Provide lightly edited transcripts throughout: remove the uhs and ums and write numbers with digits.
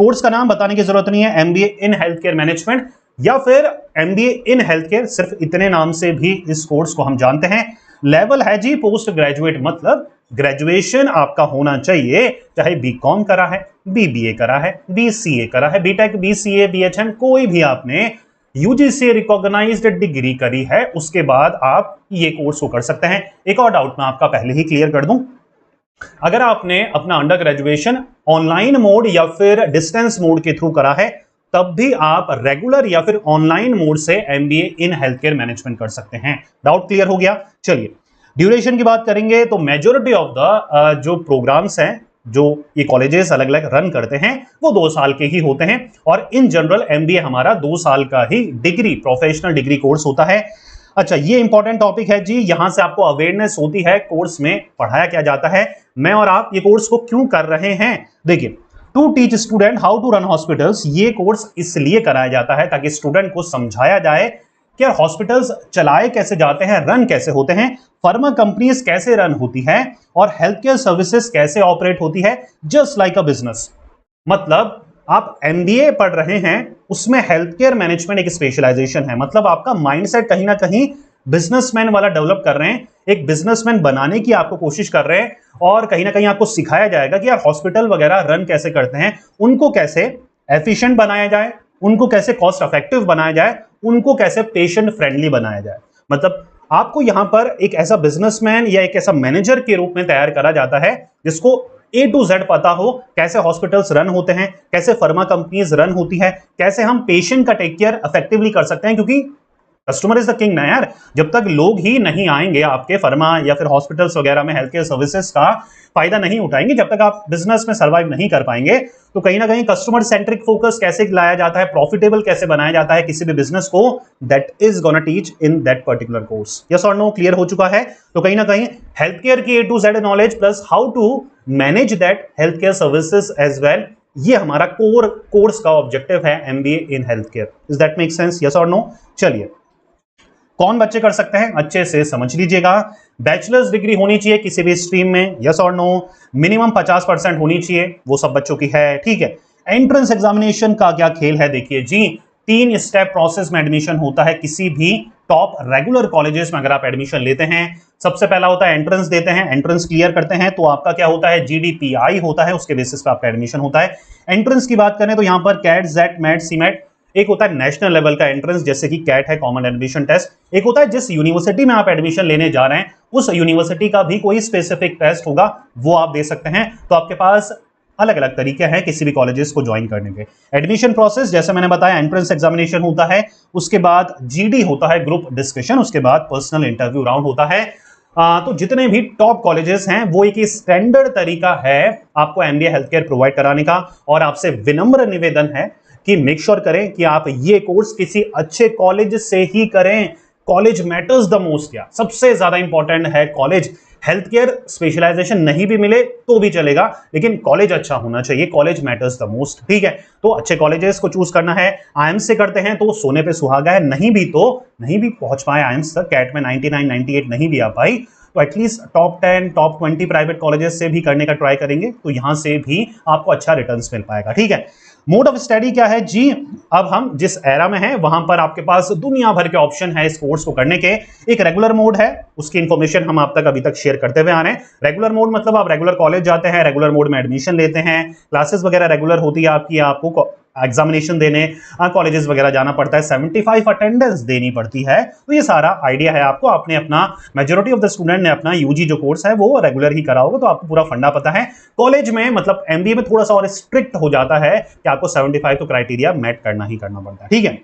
Course का नाम बताने की जरूरत नहीं है, MBA in health care management या फिर एमबीए इन हेल्थ केयर, सिर्फ इतने नाम से भी इस कोर्स को हम जानते हैं। लेवल है जी पोस्ट ग्रेजुएट, मतलब ग्रेजुएशन आपका होना चाहिए, चाहे बीकॉम करा है, बीबीए करा है, बीसीए करा है, बीटेक, बीसीए, बीएचएम, कोई भी आपने यूजीसी रिकॉग्नाइज्ड डिग्री करी है, उसके बाद आप ये कोर्स को कर सकते हैं। एक और डाउट मैं आपका पहले ही क्लियर कर दूं, अगर आपने अपना अंडर ग्रेजुएशन ऑनलाइन मोड या फिर डिस्टेंस मोड के थ्रू करा है, तब भी आप रेगुलर या फिर ऑनलाइन मोड से MBA in health care management कर सकते हैं। डाउट क्लियर हो गया? चलिए ड्यूरेशन की बात करेंगे तो मेजॉरिटी ऑफ द जो प्रोग्राम्स हैं जो ये कॉलेजेस अलग अलग रन करते हैं वो 2 साल के ही होते हैं, और इन जनरल एमबीए हमारा 2 साल का ही डिग्री, प्रोफेशनल डिग्री कोर्स होता है। अच्छा, ये इंपॉर्टेंट टॉपिक है जी, यहां से आपको अवेयरनेस होती है कोर्स में पढ़ाया क्या जाता है, मैं और आप ये कोर्स को क्यों कर रहे हैं। देखिए, to teach student how to run hospitals, ये कोर्स इसलिए कराया जाता है ताकि स्टूडेंट को समझाया जाए कि हॉस्पिटल्स चलाए कैसे जाते हैं, रन कैसे होते हैं, फार्मा कंपनीज कैसे रन होती है, और हेल्थ केयर सर्विसेज कैसे ऑपरेट होती है, जस्ट लाइक अ बिजनेस। मतलब आप एमबीए पढ़ रहे हैं, उसमें हेल्थ केयर मैनेजमेंट एक स्पेशलाइजेशन है, मतलब आपका माइंडसेट कहीं ना कहीं बिजनेसमैन वाला डेवलप कर रहे हैं, एक बिजनेसमैन बनाने की आपको कोशिश कर रहे हैं, और कहीं ना कहीं आपको सिखाया जाएगा कि यार हॉस्पिटल वगैरह रन कैसे करते हैं, उनको कैसे एफिशिएंट बनाया जाए, उनको कैसे कॉस्ट इफेक्टिव बनाया जाए, उनको कैसे पेशेंट फ्रेंडली बनाया जाए। मतलब आपको यहां पर एक ऐसा बिजनेसमैन या एक ऐसा मैनेजर के रूप में तैयार करा जाता है जिसको A to Z पता हो, कैसे हॉस्पिटल्स रन होते हैं, कैसे फार्मा कंपनीज रन होती है, कैसे हम पेशेंट का टेक केयर इफेक्टिवली कर सकते हैं, क्योंकि कस्टमर इज द किंग ना यार। जब तक लोग ही नहीं आएंगे आपके फर्मा या फिर हॉस्पिटल्स वगैरह में हेल्थ केयर सर्विसेज का फायदा नहीं उठाएंगे, जब तक आप बिजनेस में सर्वाइव नहीं कर पाएंगे, तो कहीं ना कहीं कस्टमर सेंट्रिक फोकस कैसे लाया जाता है, प्रॉफिटेबल कैसे बनाया जाता है किसी भी बिजनेस को, that is gonna teach in that particular course. Yes और नो क्लियर हो चुका है? तो कहीं ना कहीं हेल्थ केयर की A to Z knowledge plus how to manage that health care services as well, ये हमारा कोर्स का ऑब्जेक्टिव है MBA in health care. Is that make sense? Yes और नो? चलिए, कौन बच्चे कर सकते हैं, अच्छे से समझ लीजिएगा। बैचलर्स डिग्री होनी चाहिए किसी भी स्ट्रीम में, यस और नो। मिनिमम 50% होनी चाहिए, वो सब बच्चों की है, ठीक है। एंट्रेंस एग्जामिनेशन का क्या खेल है, देखिए जी, 3 स्टेप प्रोसेस में एडमिशन होता है किसी भी टॉप रेगुलर कॉलेजेस में। अगर आप एडमिशन लेते हैं, सबसे पहला होता है एंट्रेंस देते हैं, एंट्रेंस क्लियर करते हैं तो आपका क्या होता है, जीडीपीआई होता है, उसके बेसिस पे आपका एडमिशन होता है। एंट्रेंस की बात करें तो यहां पर कैट, जेट, मैट, सीमेट, एक होता है नेशनल लेवल का एंट्रेंस जैसे कि कैट है, कॉमन एडमिशन टेस्ट, एक होता है जिस यूनिवर्सिटी में आप एडमिशन लेने जा रहे हैं उस यूनिवर्सिटी का भी कोई स्पेसिफिक टेस्ट होगा, वो आप दे सकते हैं। तो आपके पास अलग अलग तरीके हैं किसी भी कॉलेजेस को ज्वाइन करने के। एडमिशन प्रोसेस जैसे मैंने बताया, एंट्रेंस एग्जामिनेशन होता है, उसके बाद जीडी होता है, ग्रुप डिस्कशन, उसके बाद पर्सनल इंटरव्यू राउंड होता है। तो जितने भी टॉप कॉलेजेस हैं वो एक स्टैंडर्ड तरीका है आपको एमबीए हेल्थ केयर प्रोवाइड कराने का, और आपसे विनम्र निवेदन है कि मेक श्योर करें कि आप ये कोर्स किसी अच्छे कॉलेज से ही करें। कॉलेज मैटर्स द मोस्ट, या सबसे ज्यादा इंपॉर्टेंट है कॉलेज। हेल्थ केयर स्पेशलाइजेशन नहीं भी मिले तो भी चलेगा, लेकिन कॉलेज अच्छा होना चाहिए, कॉलेज मैटर्स द मोस्ट, ठीक है। तो अच्छे कॉलेजेस को चूज करना है। आईएम्स से करते हैं तो सोने पे सुहागा है, नहीं भी पहुंच पाए आईएम्स तक, कैट में 99, 98 नहीं भी आ पाई, तो at least top 10, top 20 private colleges से भी करने का ट्राई करेंगे, तो यहां से भी आपको अच्छा रिटर्न्स मिल पाएगा, ठीक है। मोड ऑफ स्टडी क्या है जी, अब हम जिस एरा में हैं वहां पर आपके पास दुनिया भर के ऑप्शन है इस कोर्स को करने के। एक रेगुलर मोड है, उसकी इंफॉर्मेशन हम आप तक अभी तक शेयर करते हुए आ रहे हैं। रेगुलर मोड मतलब आप रेगुलर कॉलेज जाते हैं, रेगुलर मोड में एडमिशन लेते हैं, क्लासेस वगैरह रेगुलर होती है आपकी, आपको एग्जामिनेशन देने कॉलेजेस वगैरह जाना पड़ता है, 75 अटेंडेंस देनी पड़ती है। तो ये सारा आइडिया है आपको, आपने अपना मेजॉरिटी ऑफ द स्टूडेंट ने अपना यूजी जो कोर्स है वो रेगुलर ही करा होगा, तो आपको पूरा फंडा पता है। कॉलेज में मतलब एमबीए में थोड़ा सा और स्ट्रिक्ट हो जाता है कि आपको 75 तो क्राइटेरिया मेट करना ही करना पड़ता है, ठीक है।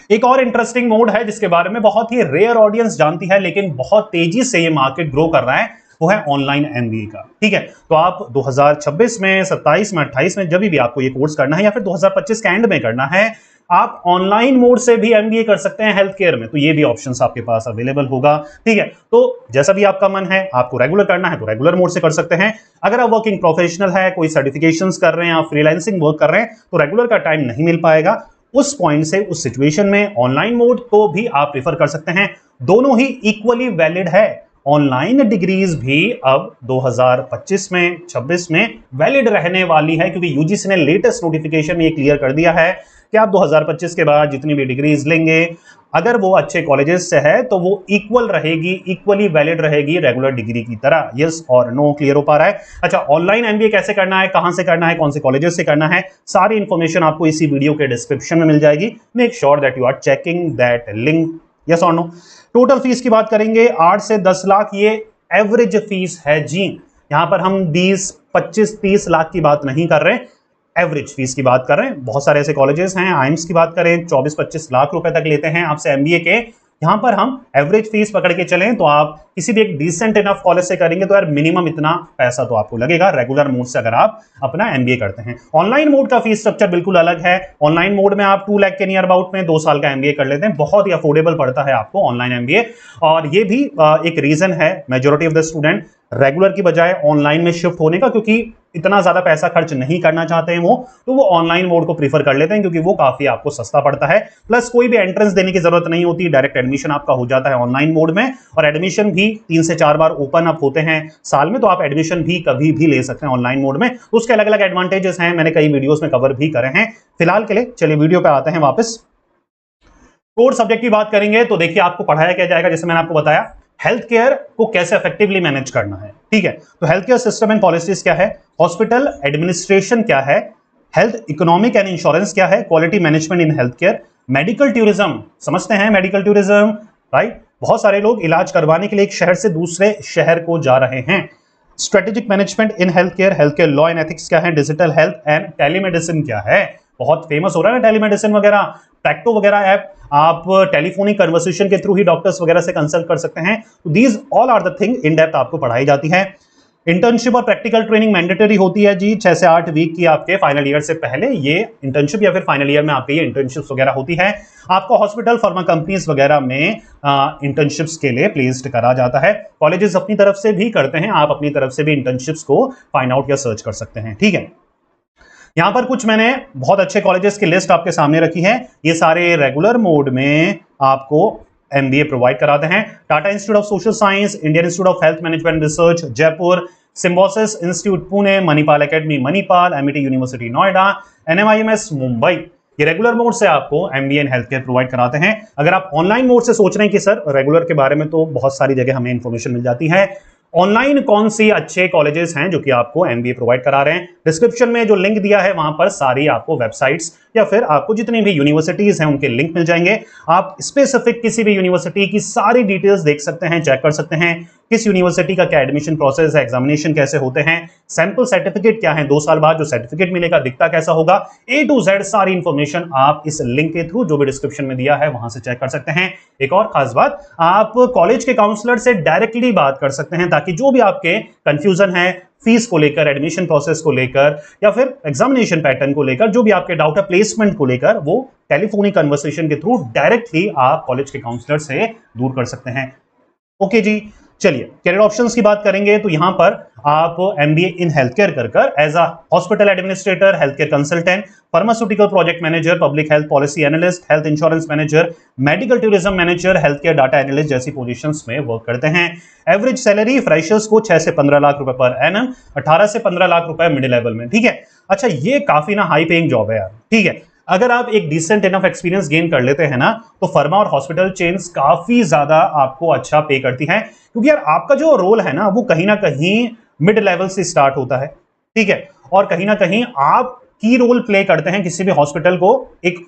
एक और इंटरेस्टिंग मोड है जिसके बारे में बहुत ही रेयर ऑडियंस जानती है, लेकिन बहुत तेजी से ये मार्केट ग्रो कर रहा है, वो है ऑनलाइन एमबीए का, ठीक है। तो आप 2026 में, 27 में, 28 में जब भी आपको ये कोर्स करना है, या फिर 2025 के एंड में करना है, आप ऑनलाइन मोड से भी एमबीए कर सकते हैं हेल्थ केयर में, तो ये भी ऑप्शंस आपके पास अवेलेबल होगा, ठीक है। तो जैसा भी आपका मन है, आपको रेगुलर करना है तो रेगुलर मोड से कर सकते हैं। अगर आप वर्किंग प्रोफेशनल है, कोई सर्टिफिकेशंस कर रहे हैं, आप फ्रीलांसिंग वर्क कर रहे हैं, तो रेगुलर का टाइम नहीं मिल पाएगा, उस पॉइंट से, उस सिचुएशन में ऑनलाइन मोड को भी आप प्रेफर कर सकते हैं। दोनों ही इक्वली वैलिड है, ऑनलाइन डिग्रीज भी अब 2025 में 26 में वैलिड रहने वाली है, क्योंकि यूजीसी ने लेटेस्ट नोटिफिकेशन में ये क्लियर कर दिया है कि आप 2025 के बाद जितनी भी डिग्रीज लेंगे, अगर वो अच्छे कॉलेजेस से है तो वो इक्वल रहेगी, इक्वली वैलिड रहेगी रेगुलर डिग्री की तरह। यस और नो क्लियर हो पा रहा है? अच्छा, ऑनलाइन एमबीए कैसे करना है, कहां से करना है, कौन से कॉलेजेस से करना है, सारी इंफॉर्मेशन आपको इसी वीडियो के डिस्क्रिप्शन में मिल जाएगी। Make sure that you are checking that link. Yes और नो। टोटल फीस की बात करेंगे 8 से 10 लाख, ये एवरेज फीस है जी। यहां पर हम 20, 25, 30 लाख की बात नहीं कर रहे हैं, एवरेज फीस की बात कर रहे हैं। बहुत सारे ऐसे कॉलेजेस हैं, आइम्स की बात करें 24-25 लाख रुपए तक लेते हैं आपसे एमबीए के। यहां पर हम एवरेज फीस पकड़ के चलें तो आप किसी भी एक डिसेंट इनफ कॉलेज से करेंगे तो यार मिनिमम इतना पैसा तो आपको लगेगा रेगुलर मोड से अगर आप अपना एमबीए करते हैं। ऑनलाइन मोड का फीस स्ट्रक्चर बिल्कुल अलग है। ऑनलाइन मोड में आप 2 लाख के नियर अबाउट में 2 साल का एमबीए कर लेते हैं, बहुत ही अफोर्डेबल पड़ता है आपको ऑनलाइन एमबीए। और ये भी एक रीजन है majority of the student regular की बजाय ऑनलाइन में शिफ्ट होने का, क्योंकि इतना ज्यादा पैसा खर्च नहीं करना चाहते हैं वो, तो वो ऑनलाइन मोड को प्रीफर कर लेते हैं क्योंकि वो काफी आपको सस्ता पड़ता है। प्लस कोई भी एंट्रेंस देने की जरूरत नहीं होती, डायरेक्ट एडमिशन आपका हो जाता है ऑनलाइन मोड में। और एडमिशन भी 3 से 4 बार ओपन अप होते हैं साल में, तो आप एडमिशन भी कभी भी ले सकते हैं ऑनलाइन मोड में। तो उसके अलग अलग एडवांटेजेस हैं, मैंने कई वीडियोस में कवर भी करे हैं। फिलहाल के लिए चलिए वीडियो पे आते हैं वापस। कोर सब्जेक्ट की बात करेंगे तो देखिए आपको पढ़ाया क्या जाएगा, जैसे मैंने आपको बताया हेल्थ केयर को कैसे इफेक्टिवली मैनेज करना है। ठीक है, तो health care system and policies क्या है, हॉस्पिटल एडमिनिस्ट्रेशन क्या है, हेल्थ इकोनॉमिक एंड इंश्योरेंस क्या है, क्वालिटी मैनेजमेंट इन हेल्थ केयर, मेडिकल टूरिज्म समझते हैं, मेडिकल टूरिज्म राइट, बहुत सारे लोग इलाज करवाने के लिए एक शहर से दूसरे शहर को जा रहे हैं। Strategic management in health care law and ethics क्या है, डिजिटल हेल्थ एंड टेलीमेडिसिन क्या है, बहुत फेमस हो रहा है ना टेलीमेडिसिन वगैरह, प्रैक्टो वगैरह ऐप, आप टेलीफोनिक कन्वर्सेशन के थ्रू ही डॉक्टर्स वगैरह से कंसल्ट कर सकते हैं। These all are the thing in depth आपको पढ़ाई जाती है। इंटर्नशिप और प्रैक्टिकल ट्रेनिंग मैंडेटरी होती है जी, 6 से 8 वीक की आपके फाइनल ईयर से पहले ये इंटर्नशिप या फिर फाइनल ईयर में आपके ये इंटर्नशिप्स वगैरह होती है। आपको हॉस्पिटल फार्मा कंपनीज वगैरह में इंटर्नशिप्स के लिए प्लेस्ड करा जाता है। कॉलेजेस अपनी तरफ से भी करते हैं, आप अपनी तरफ से भी इंटर्नशिप्स को फाइंड आउट या सर्च कर सकते हैं। ठीक है, यहां पर कुछ मैंने बहुत अच्छे कॉलेजेस की लिस्ट आपके सामने रखी है, ये सारे रेगुलर मोड में आपको एमबीए प्रोवाइड कराते हैं। Tata institute of social science, Indian institute of health management research Jaipur, Symbiosis institute Pune, Manipal academy Manipal, MET university Noida, NMIMS Mumbai, ये रेगुलर मोड से आपको MBA in health care provide कराते हैं। अगर आप ऑनलाइन मोड से सोच रहे हैं कि सर रेगुलर के बारे में तो बहुत सारी जगह हमें इंफॉर्मेशन मिल जाती है, ऑनलाइन कौन सी अच्छे कॉलेजेस हैं जो कि आपको एमबीए प्रोवाइड करा रहे हैं, डिस्क्रिप्शन में जो लिंक दिया है वहां पर सारी आपको वेबसाइट्स या फिर आपको जितनी भी यूनिवर्सिटीज हैं उनके लिंक मिल जाएंगे। आप स्पेसिफिक किसी भी यूनिवर्सिटी की सारी डिटेल्स देख सकते हैं, चेक कर सकते हैं किस यूनिवर्सिटी का क्या एडमिशन प्रोसेस है, एग्जामिनेशन कैसे होते हैं, सैंपल सर्टिफिकेट क्या है, 2 साल बाद जो सर्टिफिकेट मिलेगा दिखता कैसा होगा, A to Z सारी इंफॉर्मेशन आप इस लिंक के थ्रू जो भी डिस्क्रिप्शन में दिया है वहां से चेक कर सकते हैं। एक और खास बात, आप कॉलेज के काउंसलर से डायरेक्टली बात कर सकते हैं ताकि जो भी आपके कंफ्यूजन है फीस को लेकर, एडमिशन प्रोसेस को लेकर या फिर एग्जामिनेशन पैटर्न को लेकर, जो भी आपके डाउट है प्लेसमेंट को लेकर, वो टेलीफोनिक कन्वर्सेशन के थ्रू डायरेक्टली आप कॉलेज के काउंसलर से दूर कर सकते हैं। ओके जी, चलिए कैरियर ऑप्शंस की बात करेंगे तो यहां पर आप एमबीए इन हेल्थ केयर कर as a hospital administrator, health care consultant, pharmaceutical project manager, public health policy analyst, health insurance manager, medical tourism manager, health care data analyst जैसी पोजीशंस में वर्क करते हैं। एवरेज सैलरी फ्रेशर्स को 6 से 15 लाख रुपए per annum, 18 से 15 लाख रुपए middle level में। ठीक है, अच्छा ये काफी ना हाई पेइंग जॉब है यार। ठीक है, अगर आप एक डिसेंट इनफ एक्सपीरियंस गेन कर लेते हैं ना तो फर्मा और हॉस्पिटल चेन्स काफी ज्यादा आपको अच्छा पे करती हैं, क्योंकि यार आपका जो रोल है ना वो कहीं ना कहीं मिड लेवल से स्टार्ट होता है। ठीक है, और कहीं ना कहीं आप की रोल प्ले करते हैं किसी भी हॉस्पिटल को एक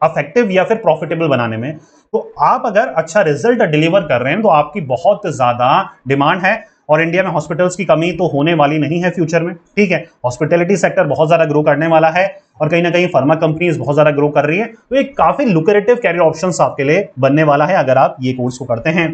अफेक्टिव या फिर प्रॉफिटेबल बनाने में। तो आप अगर अच्छा रिजल्ट डिलीवर कर रहे हैं तो आपकी बहुत ज्यादा डिमांड है, और इंडिया में हॉस्पिटल्स की कमी तो होने वाली नहीं है फ्यूचर में। ठीक है, हॉस्पिटैलिटी सेक्टर बहुत ज्यादा ग्रो करने वाला है और कहीं ना कहीं फार्मा कंपनीज बहुत ज्यादा ग्रो कर रही है, तो एक काफी लुक्रेटिव कैरियर ऑप्शंस आपके लिए बनने वाला है अगर आप ये कोर्स को करते हैं।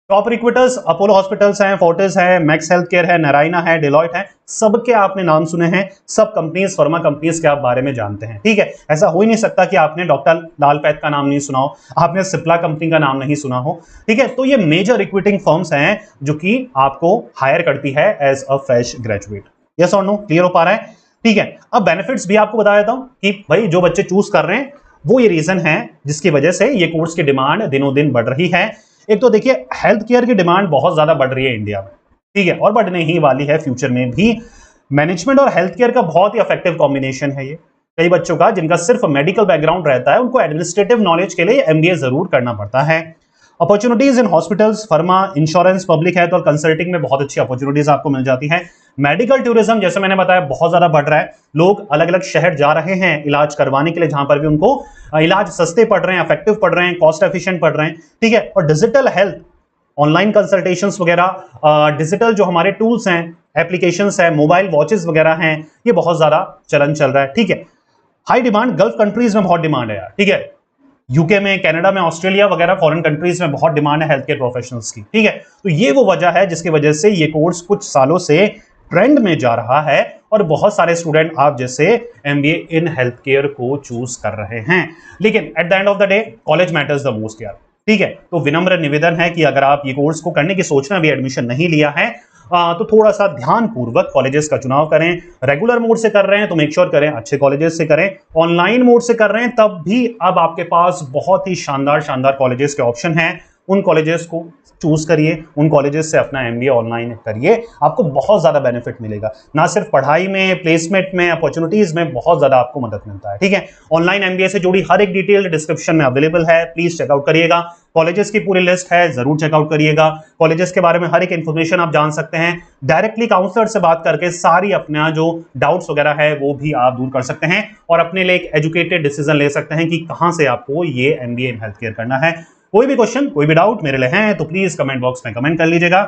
टॉप रिक्रूटर्स अपोलो हॉस्पिटल्स हैं, फोर्टिस है, मैक्स हेल्थ केयर है, नारायणा है, डिलॉयट है, सबके आपने नाम सुने हैं, सब कंपनीज फार्मा कंपनीज के आप बारे में जानते हैं। ठीक है, ऐसा हो ही नहीं सकता कि आपने डॉक्टर लाल पैथ का नाम नहीं सुना हो, आपने सिप्ला कंपनी का नाम नहीं सुना हो। ठीक है, तो ये मेजर रिक्रूटिंग फर्म्स हैं जो कि आपको हायर करती है as a fresh graduate. Yes और नो, क्लियर हो पा रहा है? ठीक है, अब बेनिफिट्स भी आपको बता देता हूं कि भाई जो बच्चे चूज कर रहे हैं वो ये रीजन है जिसकी वजह से ये कोर्स की डिमांड दिनों दिन बढ़ रही है। एक तो देखिए हेल्थ केयर की डिमांड बहुत ज्यादा बढ़ रही है इंडिया में, ठीक है, और बढ़ने ही वाली है फ्यूचर में भी। मैनेजमेंट और हेल्थ केयर का बहुत ही इफेक्टिव कॉम्बिनेशन है ये। कई बच्चों का जिनका सिर्फ मेडिकल बैकग्राउंड रहता है, उनको एडमिनिस्ट्रेटिव नॉलेज के लिए एमबीए जरूर करना पड़ता है। Opportunities in hospitals, pharma, insurance, public health और कंसल्टिंग में बहुत अच्छी अपॉर्चुनिटीज आपको मिल जाती हैं। मेडिकल टूरिज्म जैसे मैंने बताया बहुत ज्यादा बढ़ रहा है, लोग अलग अलग शहर जा रहे हैं इलाज करवाने के लिए, जहां पर भी उनको इलाज सस्ते पड़ रहे हैं, इफेक्टिव पड़ रहे हैं, कॉस्ट एफिशिएंट पड़ रहे हैं, ठीक है। और डिजिटल हेल्थ, ऑनलाइन कंसल्टेशंस वगैरह, डिजिटल जो हमारे टूल्स हैं, एप्लीकेशंस हैं, मोबाइल वॉचेस वगैरह हैं, ये बहुत ज्यादा चलन चल रहा है, ठीक है। हाई डिमांड गल्फ कंट्रीज में बहुत डिमांड है यार, ठीक है। यूके में, कनाडा में, ऑस्ट्रेलिया वगैरह फॉरेन कंट्रीज में बहुत डिमांड है हेल्थ केयर प्रोफेशनल्स की, ठीक है। तो ये वो वजह है जिसकी वजह से ये कोर्स कुछ सालों से ट्रेंड में जा रहा है और बहुत सारे स्टूडेंट आप जैसे एमबीए इन हेल्थ केयर को चूज कर रहे हैं। लेकिन at the end of the day college matters the most यार, ठीक है। तो विनम्र निवेदन है कि अगर आप ये कोर्स को करने की सोचना भी, एडमिशन नहीं लिया है, तो थोड़ा सा ध्यान पूर्वक कॉलेजेस का चुनाव करें। रेगुलर मोड से कर रहे हैं तो मेक श्योर करें अच्छे कॉलेजेस से करें। ऑनलाइन मोड से कर रहे हैं तब भी अब आपके पास बहुत ही शानदार शानदार कॉलेजेस के ऑप्शन हैं, उन कॉलेजेस को चूज करिए, उन कॉलेजेस से अपना एमबीए ऑनलाइन करिए, आपको बहुत ज्यादा बेनिफिट मिलेगा। ना सिर्फ पढ़ाई में, प्लेसमेंट में, अपॉर्चुनिटीज में बहुत ज्यादा आपको मदद मिलता है, ठीक है। ऑनलाइन एमबीए से जुड़ी हर एक डिटेल डिस्क्रिप्शन में अवेलेबल है, प्लीज चेकआउट करिएगा। कॉलेजेस की पूरी लिस्ट है, जरूर चेकआउट करिएगा। कॉलेजेस के बारे में हर एक इंफॉर्मेशन आप जान सकते हैं। डायरेक्टली काउंसलर से बात करके सारी अपना जो डाउट्स वगैरह है वो भी आप दूर कर सकते हैं और अपने लिए एक एजुकेटेड डिसीजन ले सकते हैं कि कहां से आपको ये एमबीए इन हेल्थ केयर करना है। कोई भी क्वेश्चन, कोई भी डाउट मेरे लिए है तो प्लीज कमेंट बॉक्स में कमेंट कर लीजिएगा।